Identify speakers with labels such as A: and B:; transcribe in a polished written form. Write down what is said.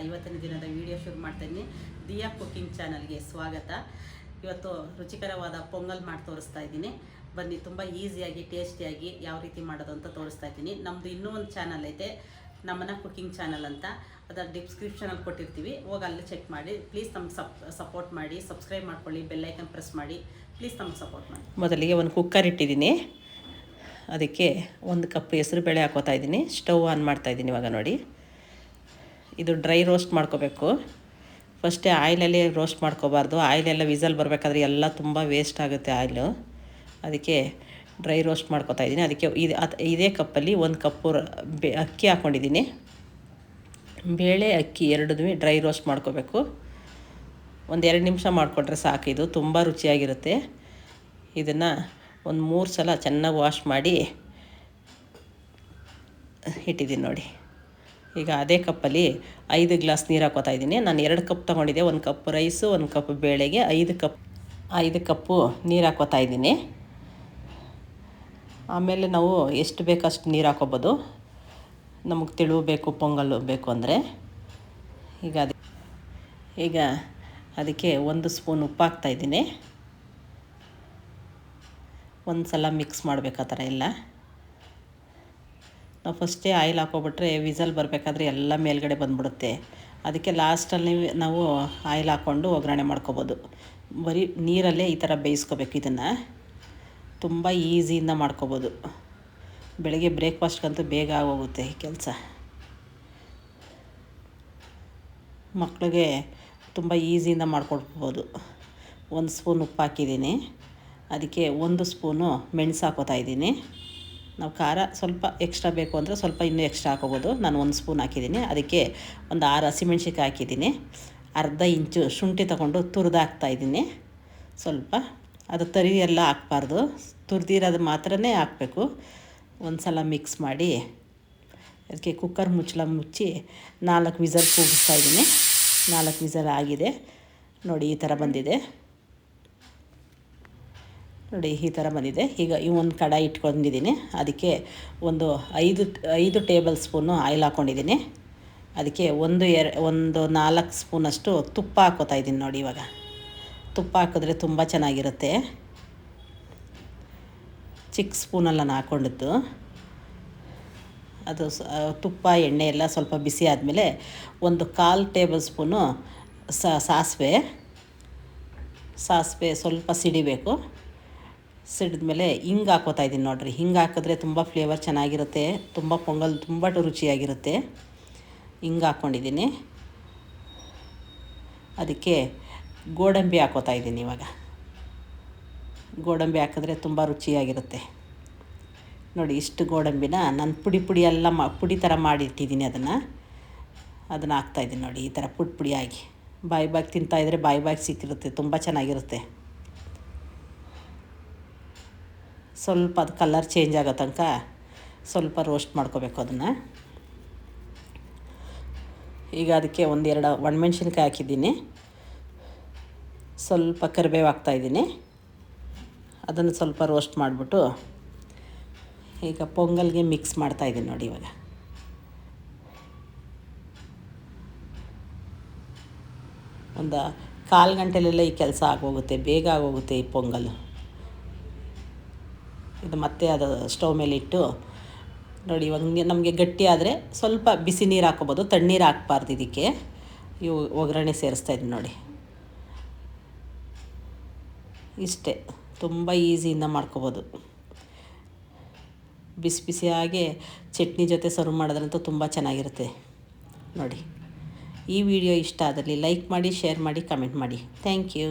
A: ಇವತ್ತಿನ ದಿನದ ವಿಡಿಯೋ ಶುರು ಮಾಡ್ತಾಯಿದ್ದೀನಿ. ದಿಯಾ ಕುಕಿಂಗ್ ಚಾನಲ್ಗೆ ಸ್ವಾಗತ. ಇವತ್ತು ರುಚಿಕರವಾದ ಪೊಂಗಲ್ ಮಾಡಿ ತೋರಿಸ್ತಾ ಇದ್ದೀನಿ. ಬನ್ನಿ, ತುಂಬ ಈಸಿಯಾಗಿ ಟೇಸ್ಟಿಯಾಗಿ ಯಾವ ರೀತಿ ಮಾಡೋದು ಅಂತ ತೋರಿಸ್ತಾ ಇದ್ದೀನಿ. ನಮ್ಮದು ಇನ್ನೂ ಒಂದು ಚಾನಲ್ ಐತೆ, ನಮ್ಮನ ಕುಕಿಂಗ್ ಚಾನಲ್ ಅಂತ. ಅದರ ಡಿಸ್ಕ್ರಿಪ್ಷನಲ್ಲಿ ಕೊಟ್ಟಿರ್ತೀವಿ, ಹೋಗಿ ಅಲ್ಲಿ ಚೆಕ್ ಮಾಡಿ. ಪ್ಲೀಸ್ ನಮ್ಗೆ ಸಪೋರ್ಟ್ ಮಾಡಿ, ಸಬ್ಸ್ಕ್ರೈಬ್ ಮಾಡ್ಕೊಳ್ಳಿ, ಬೆಲ್ಲೈಕನ್ ಪ್ರೆಸ್ ಮಾಡಿ. ಪ್ಲೀಸ್ ನಮ್ಗೆ ಸಪೋರ್ಟ್ ಮಾಡಿ. ಮೊದಲಿಗೆ ಒಂದು ಕುಕ್ಕರ್ ಇಟ್ಟಿದ್ದೀನಿ, ಅದಕ್ಕೆ 1 ಕಪ್ ಹೆಸರು ಬೇಳೆ ಹಾಕೋತಾ ಇದ್ದೀನಿ. ಸ್ಟವ್ ಆನ್ ಮಾಡ್ತಾಯಿದ್ದೀನಿ. ಇವಾಗ ನೋಡಿ, ಇದು ಡ್ರೈ ರೋಸ್ಟ್ ಮಾಡ್ಕೋಬೇಕು. ಫಸ್ಟೇ ಆಯಿಲಲ್ಲಿ ರೋಸ್ಟ್ ಮಾಡ್ಕೋಬಾರ್ದು. ಆಯಿಲೆಲ್ಲ ವಿಸಲ್ ಬರಬೇಕಾದ್ರೆ ಎಲ್ಲ ತುಂಬ ವೇಸ್ಟ್ ಆಗುತ್ತೆ ಆಯಿಲು. ಅದಕ್ಕೆ ಡ್ರೈ ರೋಸ್ಟ್ ಮಾಡ್ಕೋತಾ ಇದ್ದೀನಿ. ಅದಕ್ಕೆ ಇದೇ ಕಪ್ಪಲ್ಲಿ 1 ಕಪ್ಪು ಅಕ್ಕಿ ಹಾಕ್ಕೊಂಡಿದ್ದೀನಿ. ಬೇಳೆ ಅಕ್ಕಿ ಎರಡೂ ಡ್ರೈ ರೋಸ್ಟ್ ಮಾಡ್ಕೋಬೇಕು. 1-2 ನಿಮಿಷ ಮಾಡಿಕೊಂಡ್ರೆ ಸಾಕು. ಇದು ತುಂಬ ರುಚಿಯಾಗಿರುತ್ತೆ. ಇದನ್ನು ಒಂದು 3 ಸಲ ಚೆನ್ನಾಗಿ ವಾಶ್ ಮಾಡಿ ಇಟ್ಟಿದ್ದೀನಿ ನೋಡಿ. ಈಗ ಅದೇ ಕಪ್ಪಲ್ಲಿ 5 ಗ್ಲಾಸ್ ನೀರು ಹಾಕೋತಾ ಇದ್ದೀನಿ. ನಾನು 2 ಕಪ್ ತೊಗೊಂಡಿದ್ದೆ. 1 ಕಪ್ ರೈಸು, 1 ಕಪ್ ಬೇಳೆಗೆ 5 ಕಪ್ಪು ನೀರು ಹಾಕೋತಾ ಇದ್ದೀನಿ. ಆಮೇಲೆ ನಾವು ಎಷ್ಟು ಬೇಕಷ್ಟು ನೀರು ಹಾಕೋಬೋದು, ನಮಗೆ ತೆಳು ಬೇಕು, ಪೊಂಗಲ್ ಬೇಕು ಅಂದರೆ. ಈಗ ಅದಕ್ಕೆ 1 ಸ್ಪೂನ್ ಉಪ್ಪು ಹಾಕ್ತಾಯಿದ್ದೀನಿ. ಒಂದು ಸಲ ಮಿಕ್ಸ್ ಮಾಡಬೇಕು ಆ ಥರ ಎಲ್ಲ. ನಾವು ಫಸ್ಟೇ ಆಯಿಲ್ ಹಾಕೋಬಿಟ್ರೆ ವಿಸಲ್ ಬರಬೇಕಾದ್ರೆ ಎಲ್ಲ ಮೇಲ್ಗಡೆ ಬಂದುಬಿಡುತ್ತೆ. ಅದಕ್ಕೆ ಲಾಸ್ಟಲ್ಲಿ ನಾವು ಆಯಿಲ್ ಹಾಕ್ಕೊಂಡು ಒಗ್ಗರಣೆ ಮಾಡ್ಕೊಬೋದು. ಬರೀ ನೀರಲ್ಲೇ ಈ ಥರ ಬೇಯಿಸ್ಕೋಬೇಕು. ಇದನ್ನು ತುಂಬ ಈಸಿಯಿಂದ ಮಾಡ್ಕೊಬೋದು. ಬೆಳಗ್ಗೆ ಬ್ರೇಕ್ಫಾಸ್ಟ್ಗಂತೂ ಬೇಗ ಆಗೋಗುತ್ತೆ ಈ ಕೆಲಸ. ಮಕ್ಕಳಿಗೆ ತುಂಬ ಈಸಿಯಿಂದ ಮಾಡ್ಕೊಡ್ಬೋದು. 1 ಸ್ಪೂನ್ ಉಪ್ಪು ಹಾಕಿದ್ದೀನಿ. ಅದಕ್ಕೆ 1 ಸ್ಪೂನು ಮೆಣಸು ಹಾಕೋತಾ ಇದ್ದೀನಿ. ನಾವು ಖಾರ ಸ್ವಲ್ಪ ಎಕ್ಸ್ಟ್ರಾ ಬೇಕು ಅಂದರೆ ಸ್ವಲ್ಪ ಇನ್ನೂ ಎಕ್ಸ್ಟ್ರಾ ಹಾಕೋಬೋದು. ನಾನು 1 ಸ್ಪೂನ್ ಹಾಕಿದ್ದೀನಿ. ಅದಕ್ಕೆ ಒಂದು 6 ಹಸಿಮೆಣ್ಸಿಕಾಯಿ ಹಾಕಿದ್ದೀನಿ. ಅರ್ಧ ಇಂಚು ಶುಂಠಿ ತಗೊಂಡು ತುರಿದು ಹಾಕ್ತಾಯಿದ್ದೀನಿ. ಸ್ವಲ್ಪ ಅದು ತರಿ ಎಲ್ಲ ಹಾಕ್ಬಾರ್ದು, ತುರಿದಿರೋದು ಮಾತ್ರನೇ ಹಾಕಬೇಕು. ಒಂದು ಸಲ ಮಿಕ್ಸ್ ಮಾಡಿ ಅದಕ್ಕೆ ಕುಕ್ಕರ್ ಮುಚ್ಚಿ 4 ವಿಸಲ್ ಕೂಗಿಸ್ತಾಯಿದ್ದೀನಿ. 4 ವಿಸಲ್ ಆಗಿದೆ ನೋಡಿ. ಈ ಥರ ಬಂದಿದೆ ನೋಡಿ, ಈ ಥರ ಬಂದಿದೆ. ಈಗ ಒಂದು ಕಡಾಯಿ ಇಟ್ಕೊಂಡಿದ್ದೀನಿ. ಅದಕ್ಕೆ ಒಂದು 5 ಟೇಬಲ್ ಸ್ಪೂನು ಆಯಿಲ್ ಹಾಕ್ಕೊಂಡಿದ್ದೀನಿ. ಅದಕ್ಕೆ ಒಂದು 4 ಸ್ಪೂನಷ್ಟು ತುಪ್ಪ ಹಾಕೋತಾ ಇದ್ದೀನಿ ನೋಡಿ. ಇವಾಗ ತುಪ್ಪ ಹಾಕಿದ್ರೆ ತುಂಬ ಚೆನ್ನಾಗಿರುತ್ತೆ. ಚಿಕ್ಕ ಸ್ಪೂನಲ್ಲಿ ನಾನು ಹಾಕ್ಕೊಂಡಿದ್ದು. ಅದು ತುಪ್ಪ ಎಣ್ಣೆ ಎಲ್ಲ ಸ್ವಲ್ಪ ಬಿಸಿ ಆದಮೇಲೆ 1/4 ಟೇಬಲ್ ಸ್ಪೂನು ಸಾಸಿವೆ ಸ್ವಲ್ಪ ಸಿಡಿಬೇಕು. ಸಿಡಿದ್ಮೇಲೆ ಹಿಂಗೆ ಹಾಕೋತಾ ಇದ್ದೀನಿ ನೋಡಿರಿ. ಹಿಂಗೆ ಹಾಕಿದ್ರೆ ತುಂಬ ಫ್ಲೇವರ್ ಚೆನ್ನಾಗಿರುತ್ತೆ. ತುಂಬ ಪೊಂಗಲ್ ತುಂಬ ರುಚಿಯಾಗಿರುತ್ತೆ. ಹಿಂಗೆ ಹಾಕ್ಕೊಂಡಿದ್ದೀನಿ. ಅದಕ್ಕೆ ಗೋಡಂಬಿ ಹಾಕೋತಾ ಇದ್ದೀನಿ. ಇವಾಗ ಗೋಡಂಬಿ ಹಾಕಿದ್ರೆ ತುಂಬ ರುಚಿಯಾಗಿರುತ್ತೆ ನೋಡಿ. ಇಷ್ಟು ಗೋಡಂಬಿನ ನಾನು ಪುಡಿ ಎಲ್ಲ ಪುಡಿ ಥರ ಮಾಡಿಟ್ಟಿದ್ದೀನಿ. ಅದನ್ನು ಹಾಕ್ತಾಯಿದ್ದೀನಿ ನೋಡಿ. ಈ ಥರ ಪುಡಿಯಾಗಿ ಬಾಯಿ ತಿಂತಾಯಿದ್ರೆ ಬಾಯಿ ಸಿಕ್ಕಿರುತ್ತೆ. ತುಂಬ ಚೆನ್ನಾಗಿರುತ್ತೆ. ಸ್ವಲ್ಪ ಅದು ಕಲರ್ ಚೇಂಜ್ ಆಗೋ ತನಕ ಸ್ವಲ್ಪ ರೋಸ್ಟ್ ಮಾಡ್ಕೋಬೇಕು ಅದನ್ನು. ಈಗ ಅದಕ್ಕೆ 1-2 ಒಣಮೆಣ್ಸಿನ್ಕಾಯಿ ಹಾಕಿದ್ದೀನಿ. ಸ್ವಲ್ಪ ಕರಿಬೇವು ಹಾಕ್ತಾಯಿದ್ದೀನಿ. ಅದನ್ನು ಸ್ವಲ್ಪ ರೋಸ್ಟ್ ಮಾಡಿಬಿಟ್ಟು ಈಗ ಪೊಂಗಲ್ಗೆ ಮಿಕ್ಸ್ ಮಾಡ್ತಾಯಿದ್ದೀನಿ ನೋಡಿ. ಇವಾಗ ಒಂದು 1/4 ಗಂಟೆಲೆಲ್ಲ ಈ ಕೆಲಸ ಆಗೋಗುತ್ತೆ. ಬೇಗ ಆಗೋಗುತ್ತೆ ಈ ಪೊಂಗಲ್. ಇದು ಮತ್ತೆ ಅದು ಸ್ಟವ್ ಮೇಲೆ ಇಟ್ಟು ನೋಡಿ. ಇವಾಗ ನಮಗೆ ಗಟ್ಟಿ ಆದರೆ ಸ್ವಲ್ಪ ಬಿಸಿ ನೀರು ಹಾಕೋಬೋದು, ತಣ್ಣೀರು ಹಾಕ್ಬಾರ್ದು. ಇದಕ್ಕೆ ಒಗ್ಗರಣೆ ಸೇರಿಸ್ತಾಯಿದ್ದೀನಿ ನೋಡಿ. ಇಷ್ಟೇ, ತುಂಬ ಈಸಿಯಿಂದ ಮಾಡ್ಕೋಬೋದು. ಬಿಸಿಯಾಗಿ ಚಟ್ನಿ ಜೊತೆ ಸರ್ವ್ ಮಾಡೋದ್ರಂತೂ ತುಂಬ ಚೆನ್ನಾಗಿರುತ್ತೆ ನೋಡಿ. ಈ ವಿಡಿಯೋ ಇಷ್ಟ ಆದಲ್ಲಿ ಲೈಕ್ ಮಾಡಿ, ಶೇರ್ ಮಾಡಿ, ಕಮೆಂಟ್ ಮಾಡಿ. Thank you.